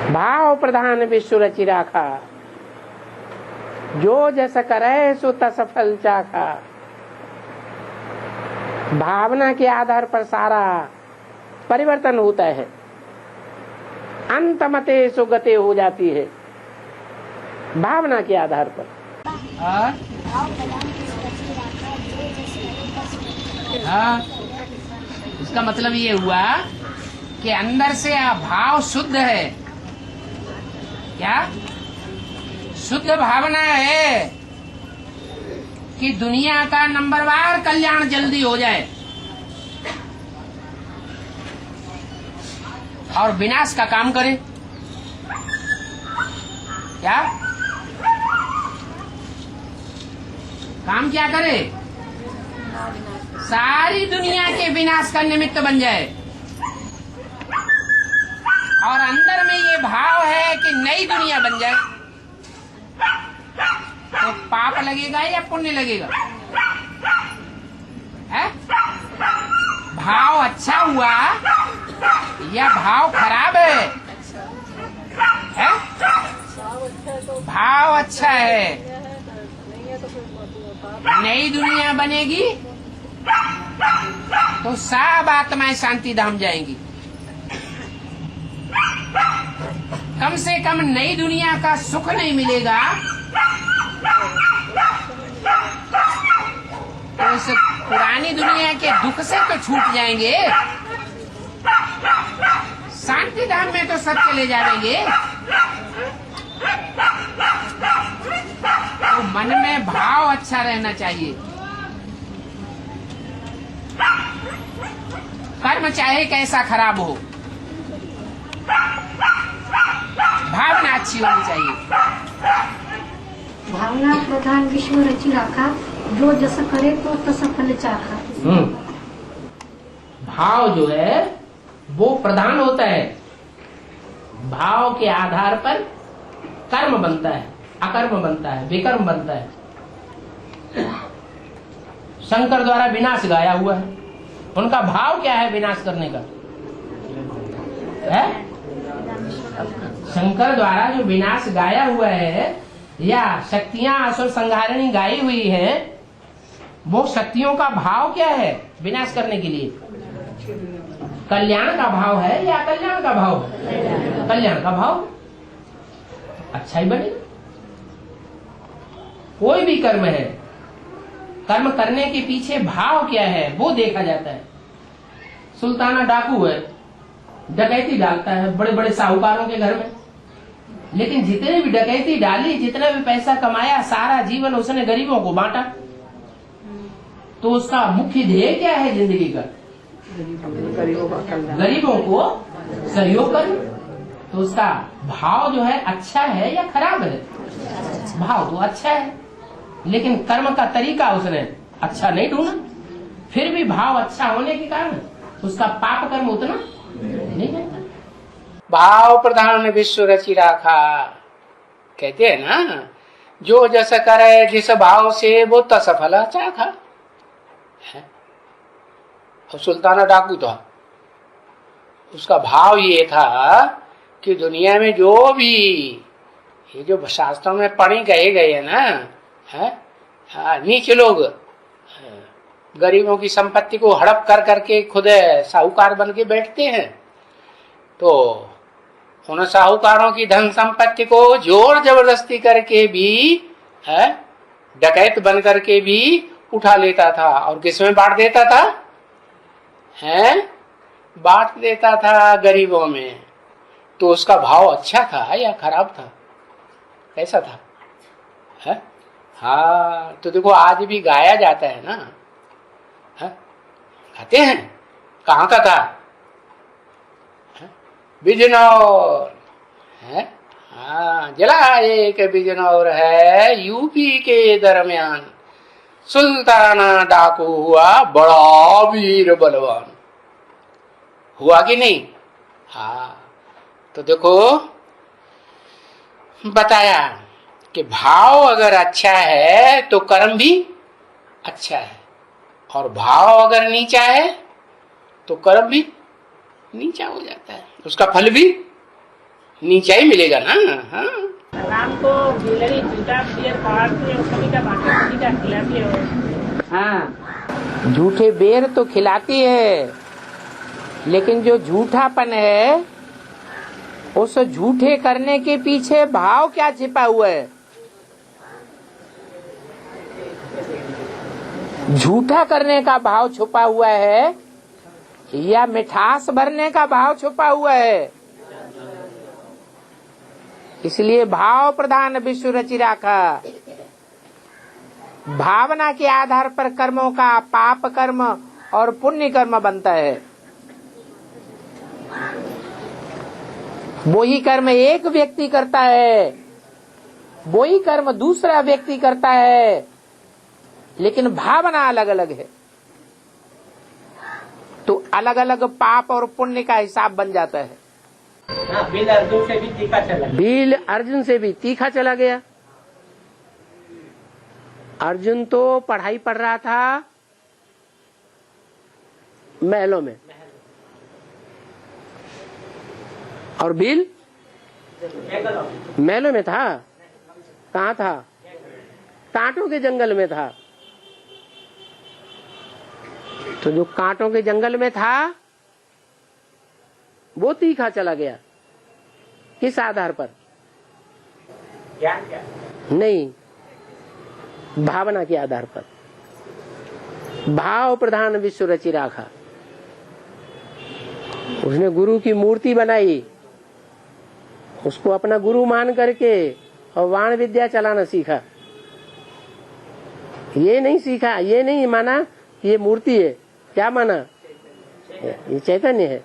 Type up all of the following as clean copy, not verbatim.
भाव प्रधान विश्व रचि राखा, जो जस करे सो तस फल चाखा। भावना के आधार पर सारा परिवर्तन होता है, अंतमते सुगते हो जाती है भावना के आधार पर। हाँ, इसका मतलब ये हुआ कि अंदर से भाव शुद्ध है। क्या शुद्ध भावना है कि दुनिया का नंबरवार कल्याण जल्दी हो जाए और विनाश का काम करे। क्या काम क्या करे? सारी दुनिया के विनाश का निमित्त बन जाए। और अंदर में ये भाव है कि नई दुनिया बन जाए, तो पाप लगेगा या पुण्य लगेगा? है? भाव अच्छा हुआ या भाव खराब है? भाव अच्छा है, नई दुनिया बनेगी तो सब आत्माएं शांति धाम जाएंगी। कम से कम नई दुनिया का सुख नहीं मिलेगा तो इस पुरानी दुनिया के दुख से तो छूट जाएंगे, शांति धाम में तो सब चले जाएंगे। तो मन में भाव अच्छा रहना चाहिए। कर्म चाहे कैसा खराब हो, भावना अच्छी होनी चाहिए। भावना प्रधान विश्व रचि राखा, जो जस करे तो तस फल चाखा। भाव जो है वो प्रधान होता है। भाव के आधार पर कर्म बनता है, अकर्म बनता है, विकर्म बनता है। शंकर द्वारा विनाश गाया हुआ है, उनका भाव क्या है विनाश करने का? है? शंकर द्वारा जो विनाश गाया हुआ है या शक्तियां असुर संहारिणी गाई हुई है, वो शक्तियों का भाव क्या है विनाश करने के लिए? कल्याण का भाव है या कल्याण का भाव है? कल्याण का भाव। अच्छा ही बने। कोई भी कर्म है, कर्म करने के पीछे भाव क्या है वो देखा जाता है। सुल्ताना डाकू है, डकैती डालता है बड़े बड़े साहूकारों के घर में, लेकिन जितने भी डकैती डाली, जितना भी पैसा कमाया, सारा जीवन उसने गरीबों को बांटा। तो उसका मुख्य ध्येय क्या है जिंदगी का? गरीबों को सहयोग करना। तो उसका भाव जो है अच्छा है या खराब है? भाव तो अच्छा है, लेकिन कर्म का तरीका उसने अच्छा नहीं ढूंढा। फिर भी भाव अच्छा होने के कारण उसका पाप कर्म उतना नहीं है। भाव प्रधान विश्व रचि राखा, कहते हैं ना, जो जैसा करे जिस भाव से वो तस फल चाखा। और सुल्ताना डाकू था, उसका भाव ये था कि दुनिया में जो भी ये जो शास्त्रों में पढ़े गए है ना, है नीच लोग गरीबों की संपत्ति को हड़प कर करके खुद साहूकार बन के बैठते हैं, तो उन साहूकारों की धन संपत्ति को जोर जबरदस्ती करके भी है डकैत बन करके भी उठा लेता था और किसमें बांट देता था? है बांट देता था गरीबों में। तो उसका भाव अच्छा था या खराब था? कैसा था? है? हाँ, तो देखो आज भी गाया जाता है ना, है? गाते हैं। कहाँ का था? बिजनौर है। हाँ, जला एक बिजनौर है यूपी के दरमियान, सुल्ताना डाकू हुआ बड़ा वीर बलवान। हुआ कि नहीं? हाँ, तो देखो बताया कि भाव अगर अच्छा है तो कर्म भी अच्छा है, और भाव अगर नीचा है तो कर्म भी नीचा हो जाता है, उसका फल भी नीचा ही मिलेगा ना। हाँ, राम को गिलहरी जूता बियर पहाड़ती है, कभी का बाकी का खिलाती है। हाँ, झूठे बेर तो खिलाती है, लेकिन जो झूठापन है उस झूठे करने के पीछे भाव क्या छिपा हुआ है? झूठा करने का भाव छुपा हुआ है या मिठास भरने का भाव छुपा हुआ है? इसलिए भाव प्रधान विश्व रचि राखा। भावना के आधार पर कर्मों का पाप कर्म और पुण्य कर्म बनता है। वही कर्म एक व्यक्ति करता है, वही कर्म दूसरा व्यक्ति करता है, लेकिन भावना अलग अलग है, तो अलग अलग पाप और पुण्य का हिसाब बन जाता है। भील अर्जुन से भी तीखा चला। भील अर्जुन से भी तीखा चला गया। अर्जुन तो पढ़ाई पढ़ रहा था महलों में, और भील महलों में था। कहाँ था? कांटों के जंगल में था। तो जो कांटों के जंगल में था वो तीखा चला गया। किस आधार पर? ज्ञान क्या? नहीं, भावना के आधार पर। भाव प्रधान विश्व रचि राखा। उसने गुरु की मूर्ति बनाई, उसको अपना गुरु मान करके और वाण विद्या चलाना सीखा। ये नहीं सीखा, ये नहीं माना ये मूर्ति है। क्या माना? ये चैतन्य है।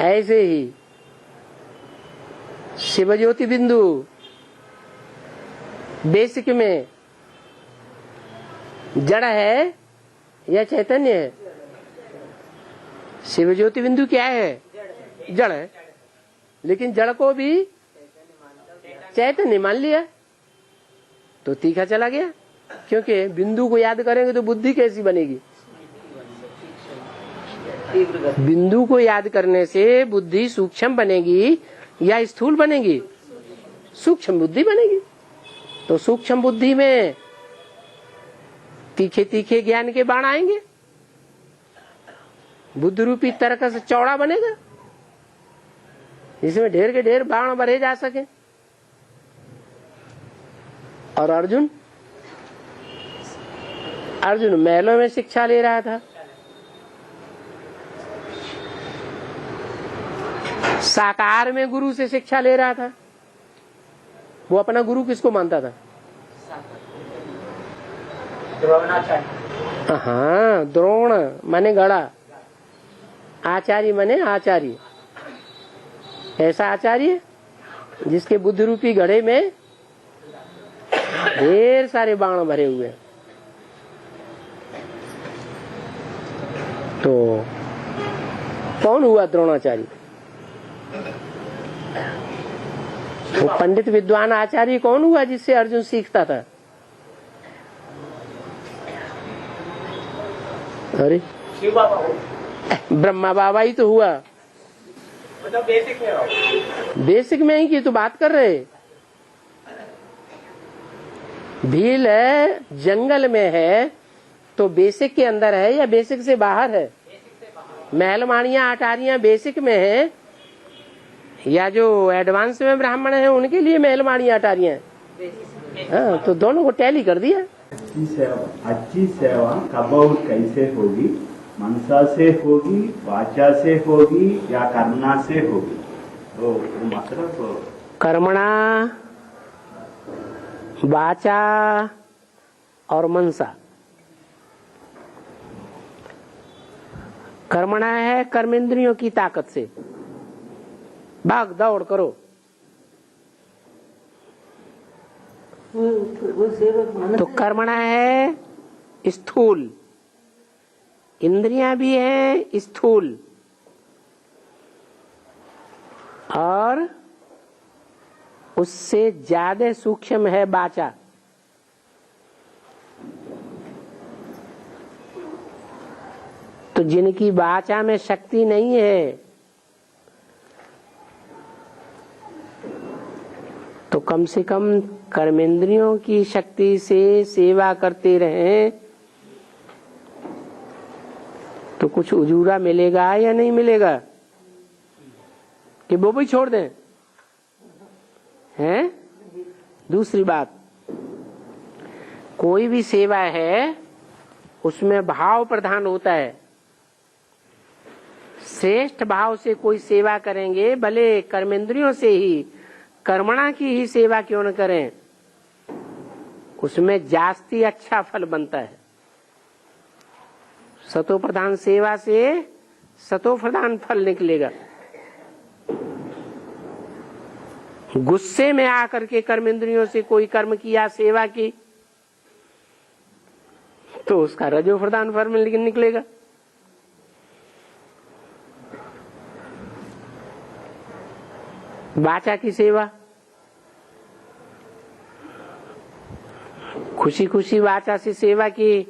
ऐसे ही शिवज्योति बिंदु बेसिक में जड़ है या चैतन्य है? शिवज्योति बिंदु क्या है? जड़ है, लेकिन जड़ को भी चैतन्य मान लिया तो तीखा चला गया। क्योंकि बिंदु को याद करेंगे तो बुद्धि कैसी बनेगी? बिंदु को याद करने से बुद्धि सूक्ष्म बनेगी या स्थूल बनेगी? सूक्ष्म बुद्धि बनेगी। तो सूक्ष्म बुद्धि में तीखे तीखे ज्ञान के बाण आएंगे, बुद्ध रूपी तर्क से चौड़ा बनेगा, जिसमें ढेर के ढेर बाण भरे जा सके। और अर्जुन महलों में शिक्षा ले रहा था। साकार में गुरु से शिक्षा ले रहा था। वो अपना गुरु किसको मानता था? द्रोणाचार्य। हाँ, द्रोण माने गड़ा, आचार्य माने आचार्य। ऐसा आचार्य जिसके बुद्ध रूपी घड़े में ढेर सारे बाण भरे हुए। तो कौन हुआ द्रोणाचार्य? वो पंडित विद्वान आचार्य कौन हुआ जिससे अर्जुन सीखता था? अरे शिव बाबा, ब्रह्मा बाबा ही तो हुआ। मतलब बेसिक में हो। बेसिक में ही की तो बात कर रहे। भील है जंगल में है तो बेसिक के अंदर है या बेसिक से बाहर है? महलमाड़ियां अटारियां बेसिक में है या जो एडवांस में ब्राह्मण है उनके लिए महलमाड़ियां अटारियां? हाँ, तो दोनों को टैली कर दिया। अच्छी सेवा कब और कैसे होगी? मनसा से होगी, वाचा से होगी या कर्मणा से होगी? तो मतलब कर्मणा, वाचा और मनसा। कर्मणा है कर्मेंद्रियों की ताकत से भाग दौड़ करो। तो कर्मणा है स्थूल, इंद्रियां भी है स्थूल, और उससे ज्यादा सूक्ष्म है वाचा। तो जिनकी वाचा में शक्ति नहीं है कम से कम कर्मेंद्रियों की शक्ति से सेवा करते रहें तो कुछ उजूरा मिलेगा या नहीं मिलेगा, कि वो भी छोड़ दें? हैं? दूसरी बात, कोई भी सेवा है उसमें भाव प्रधान होता है। श्रेष्ठ भाव से कोई सेवा करेंगे, भले कर्मेंद्रियों से ही, कर्मणा की ही सेवा क्यों न करें, उसमें जास्ती अच्छा फल बनता है। सतो प्रधान सेवा से सतो प्रधान फल निकलेगा। गुस्से में आकर के कर्मेंद्रियों से कोई कर्म किया, सेवा की, तो उसका रजो प्रधान फल निकलेगा। वाचा की सेवा, खुशी खुशी वाचा से सेवा की,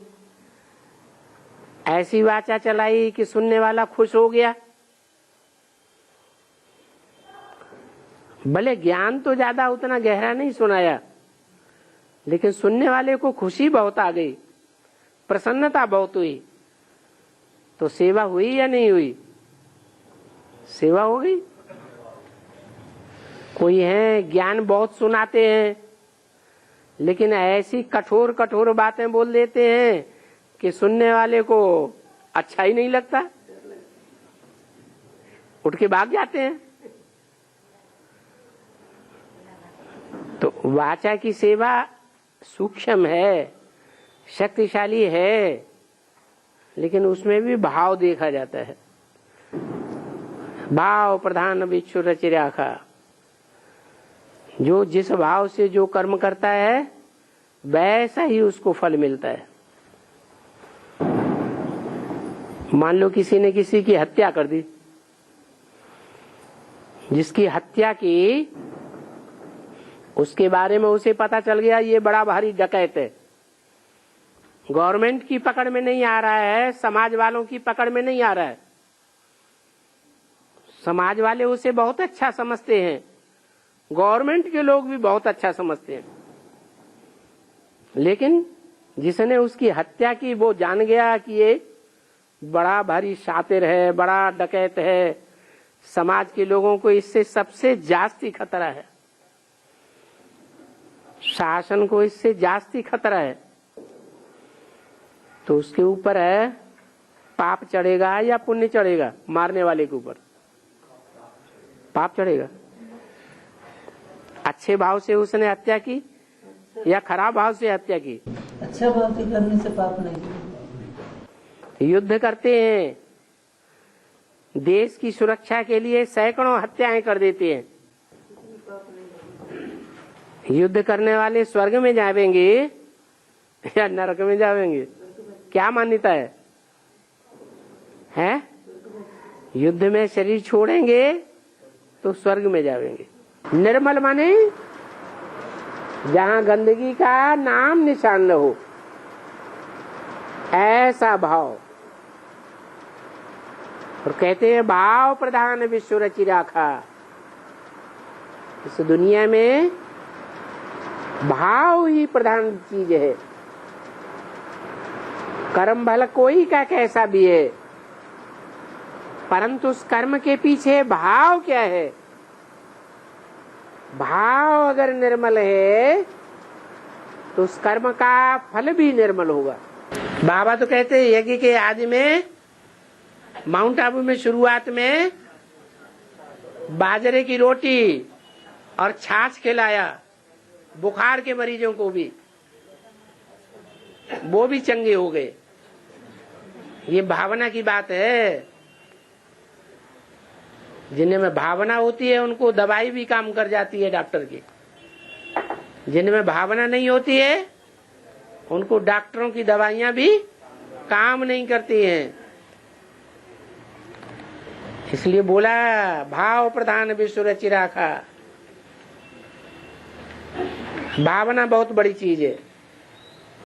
ऐसी वाचा चलाई कि सुनने वाला खुश हो गया। भले ज्ञान तो ज्यादा उतना गहरा नहीं सुनाया, लेकिन सुनने वाले को खुशी बहुत आ गई, प्रसन्नता बहुत हुई, तो सेवा हुई या नहीं हुई? सेवा हो गई। कोई है ज्ञान बहुत सुनाते हैं, लेकिन ऐसी कठोर कठोर बातें बोल देते हैं कि सुनने वाले को अच्छा ही नहीं लगता, उठ के भाग जाते हैं। तो वाचा की सेवा सूक्ष्म है, शक्तिशाली है, लेकिन उसमें भी भाव देखा जाता है। भाव प्रधान विश्व रचि राखा। जो जिस भाव से जो कर्म करता है वैसा ही उसको फल मिलता है। मान लो किसी ने किसी की हत्या कर दी, जिसकी हत्या की उसके बारे में उसे पता चल गया ये बड़ा भारी डकैत है, गवर्नमेंट की पकड़ में नहीं आ रहा है, समाज वालों की पकड़ में नहीं आ रहा है। समाज वाले उसे बहुत अच्छा समझते हैं, गवर्नमेंट के लोग भी बहुत अच्छा समझते हैं, लेकिन जिसने उसकी हत्या की वो जान गया कि ये बड़ा भारी शातिर है, बड़ा डकैत है, समाज के लोगों को इससे सबसे जास्ती खतरा है, शासन को इससे जास्ती खतरा है, तो उसके ऊपर है पाप चढ़ेगा या पुण्य चढ़ेगा? मारने वाले के ऊपर पाप चढ़ेगा। अच्छे भाव से उसने हत्या की या खराब भाव से हत्या की? अच्छा भाव से करने से पाप नहीं। युद्ध करते हैं, देश की सुरक्षा के लिए सैकड़ों हत्याएं कर देते हैं। युद्ध करने वाले स्वर्ग में जाएंगे या नरक में जाएंगे? क्या मान्यता है? हैं? युद्ध में शरीर छोड़ेंगे तो स्वर्ग में जाएंगे। निर्मल माने जहां गंदगी का नाम निशान न हो, ऐसा भाव। और कहते हैं भाव प्रधान विश्व रचि राखा। इस दुनिया में भाव ही प्रधान चीज है। कर्म भला कोई का कैसा भी है, परंतु उस कर्म के पीछे भाव क्या है? भाव अगर निर्मल है तो उस कर्म का फल भी निर्मल होगा। बाबा तो कहते हैं यज्ञ के आदि में, माउंट आबू में शुरुआत में बाजरे की रोटी और छाछ खिलाया, बुखार के मरीजों को भी, वो भी चंगे हो गए। ये भावना की बात है। जिनमें भावना होती है उनको दवाई भी काम कर जाती है डॉक्टर की, जिनमें भावना नहीं होती है उनको डॉक्टरों की दवाइयां भी काम नहीं करती हैं। इसलिए बोला भाव प्रधान विश्व रचि राखा। भावना बहुत बड़ी चीज है।